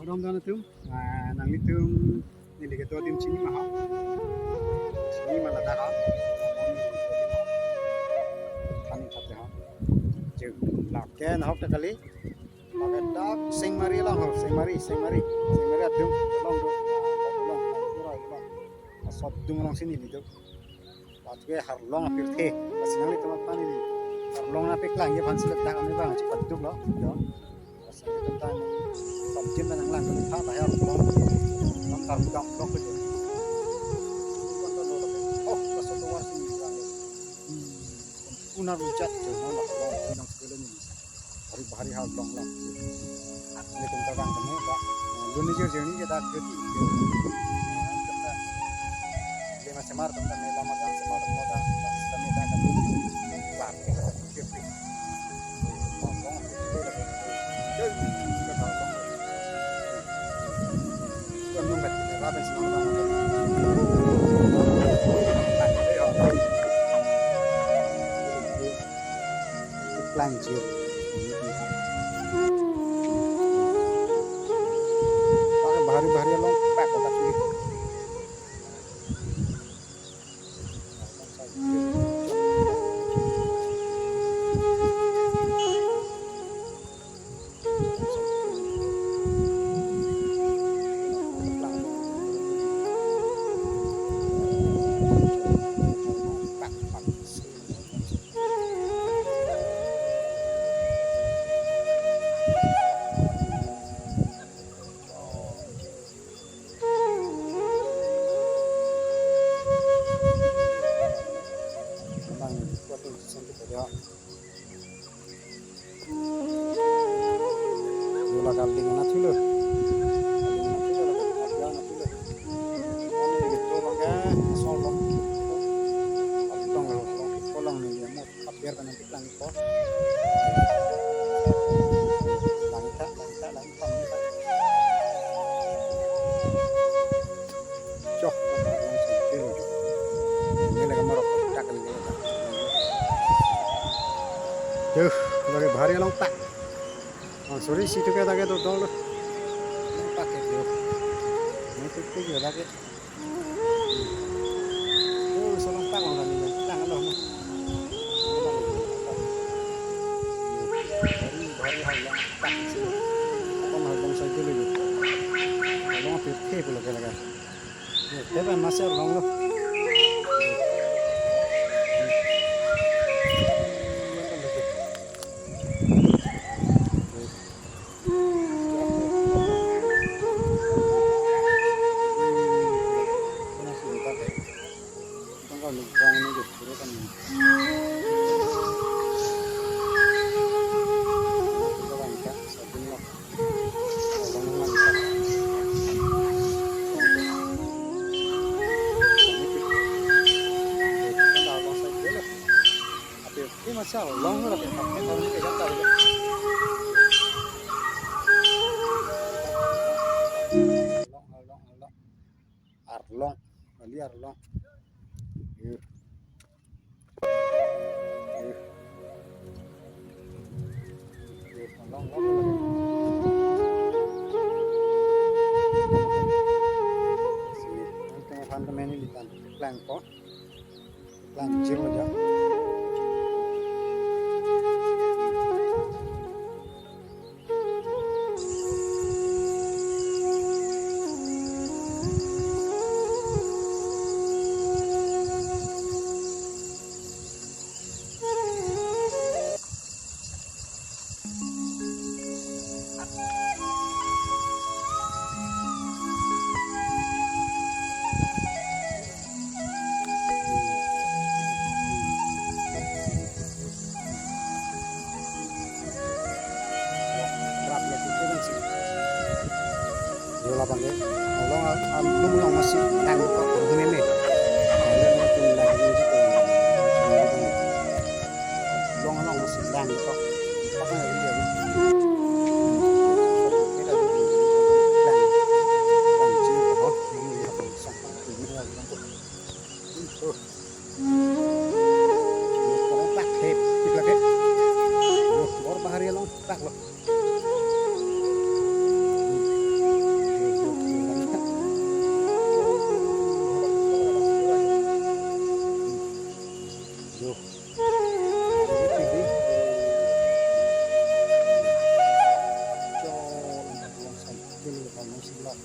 Orang dan itu, nang itu ini ketua tim sini mah, sini malah dah kan kata ha, jauh lakian hok kali, lakian dak sing mari lah hok, sing mari adu, long, asal dung long sini itu, lalu ke harlong apir teh, pasingan itu apa ni, harlong apik lang ya pansil dak kami bang, cepat dung loh, ya, pasingan itu tentang subjek dan yang lain kita tak ya harlong, long tarung long itu. Oh, pasal tu war sini juga. Punar rujak tu, nama long pinang segala ni. Hari-hari hal long long. Ini tentang orang kami, pak. Dunia journey kita jadi. Dia masih marah tentang melah macam semar moda, kami dah akan bar. Jadi, long itu lagi. Jadi, kita tahu long. Bukan mungkin kita rapat semua orang. Lanjut pakai bahari-bahari long pak kotak ini bola kali mana thilo biar kan nanti langit kok langit cok ini lagi marok tak kali tuh lagi bahari long tak sorry situ kita gitu dong pakai tuh ini tuh juga lagi oh solong tak orang ini tangan loh bahari halang tak sih apa halang saya dulu gitu halang pirke pula kira-kira tapi masih halang loh masih long lah pakai tahun ini kita tahu arlong kali arlong ini litan plan kok plan jiro aja bola panggil Allah long masih đang có cái này này long masih đang có apa yang dia kita lanjut oh ini apa sampai ini lagi itu kalau pakai kita lagi baru bahari long tak loh silok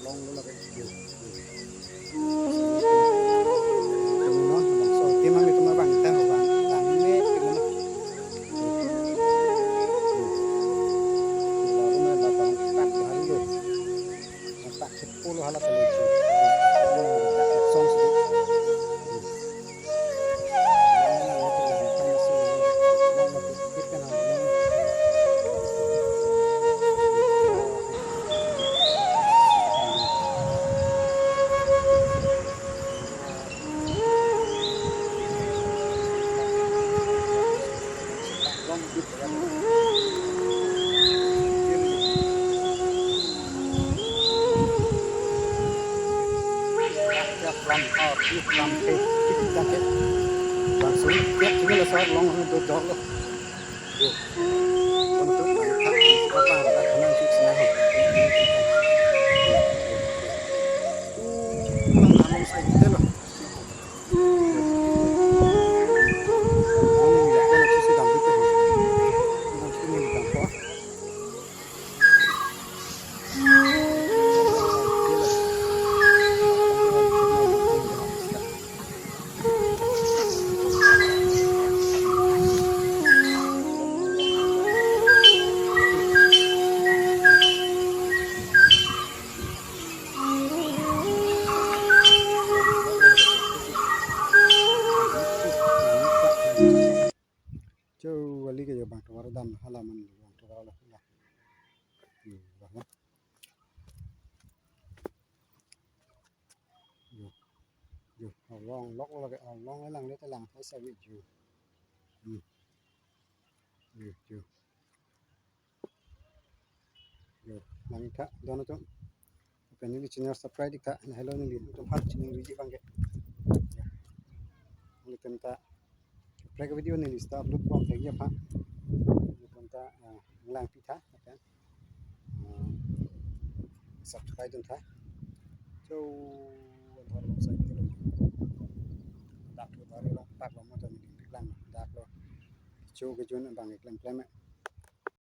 long nó là cái điều nó so tim mang itu bang kita bang bang ini itu baru na datang kat hari lo tak 10 halat lucu song sih langsung tiap juga lah soal long itu jauh loh untuk apa ada kena sih senang ngomong saya gitu loh ngomong ya kan sih sedang itu nanti ini gampang wali ke bang tuwar dan halaman bang tuwar lah bang yo long lok là cái long cái lăng đấy cái lăng phải sao bị yo yo lăng ka dono to pengen di channel subscribe di ka hello nih untuk hal channel biji bang ke ini tenta play video nih lista upload bang kayak apa ini tenta lang pita kan subscribe dun ta so thor long sai ke lo dak lo thor lo tak lo mo to ni lang dak lo cho ke jun bang ke plan